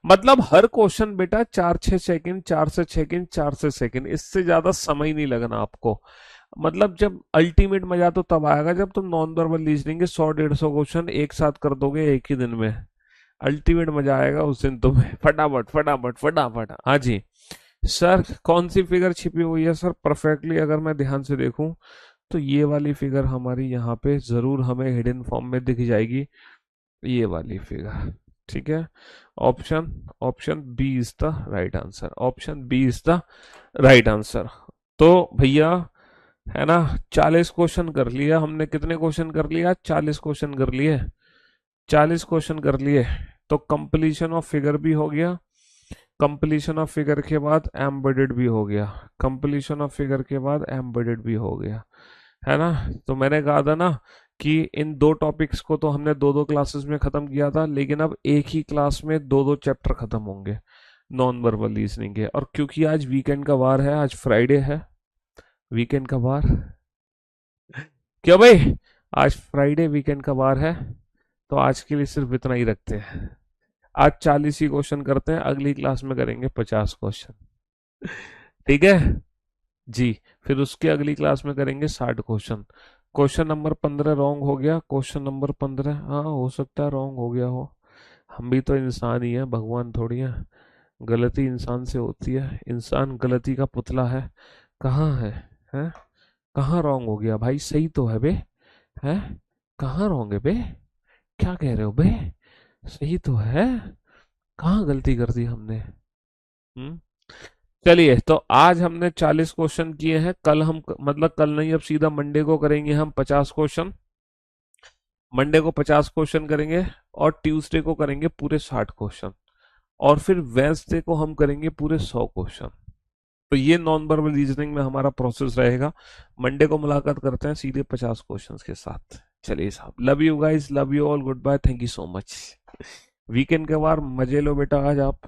मतलब हर क्वेश्चन बेटा 4-6 सेकंड, 4 से 6 सेकंड, 4 से 6 सेकंड, इससे ज्यादा समय नहीं लगना आपको। मतलब जब अल्टीमेट मजा तो तब आएगा जब तुम नॉन वर्बल रीजनिंग के 100-150 क्वेश्चन एक साथ कर दोगे एक ही दिन में। अल्टीमेट मजा आएगा उस दिन तुम्हें, फटाफट फटाफट फटाफट। हाँ जी सर, कौन सी फिगर छिपी हुई है? सर परफेक्टली अगर मैं ध्यान से देखूं तो ये वाली फिगर हमारी यहाँ पे जरूर हमें हिडन फॉर्म में दिख जाएगी, ये वाली फिगर। ठीक है, option option B is the right answer, option B is the right answer. तो भैया है ना, 40 क्वेश्चन कर लिया हमने। कितने क्वेश्चन कर लिया? 40 क्वेश्चन कर लिए, 40 क्वेश्चन कर लिए। तो कंप्लीशन ऑफ फिगर भी हो गया, कंप्लीशन ऑफ फिगर के बाद एम्बेडेड भी हो गया, कंप्लीशन ऑफ फिगर के बाद एम्बेडेड भी हो गया, है ना। तो मैंने कहा था ना कि इन दो टॉपिक्स को तो हमने दो दो क्लासेस में खत्म किया था, लेकिन अब एक ही क्लास में दो दो चैप्टर खत्म होंगे नॉन वर्बल रीजनिंग के। और क्योंकि आज वीकेंड का वार है, आज फ्राइडे है, वीकेंड का वार, क्यों भाई? आज फ्राइडे वीकेंड का वार है, तो आज के लिए सिर्फ इतना ही रखते हैं। आज 40 ही क्वेश्चन करते हैं, अगली क्लास में करेंगे 50 क्वेश्चन, ठीक है जी। फिर उसके अगली क्लास में करेंगे 60 क्वेश्चन। क्वेश्चन नंबर 15 रॉन्ग हो गया। क्वेश्चन नंबर 15, हाँ हो सकता है रॉन्ग हो गया हो। हम भी तो इंसान ही हैं, भगवान थोड़ी है। गलती इंसान से होती है, इंसान गलती का पुतला है। कहाँ है? हैं? कहाँ रॉन्ग हो गया भाई? सही तो है बे। है? कहाँ रॉन्ग है बे? क्या कह रहे हो बे? सही तो है। कहाँ गलती कर दी हमने? हम्म। चलिए, तो आज हमने 40 क्वेश्चन किए हैं। कल हम, मतलब कल नहीं, अब सीधा मंडे को करेंगे हम 50 क्वेश्चन। मंडे को 50 क्वेश्चन करेंगे, और ट्यूसडे को करेंगे पूरे 60 क्वेश्चन, और फिर वेंसडे को हम करेंगे पूरे 100 क्वेश्चन। तो ये नॉन वर्बल रीजनिंग में हमारा प्रोसेस रहेगा। मंडे को मुलाकात करते हैं सीधे 50 क्वेश्चंस के साथ। चलिए साहब, love you guys, love you all, good bye, thank you so much. Weekend के बाद मजे लो बेटा, आज आप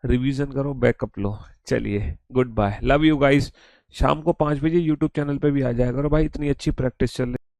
रिवीजन करो, बैकअप लो। चलिए, good bye, love you guys. शाम को 5 बजे यूट्यूब चैनल पे भी आ जाएगा। और भाई इतनी अच्छी प्रैक्टिस चल रही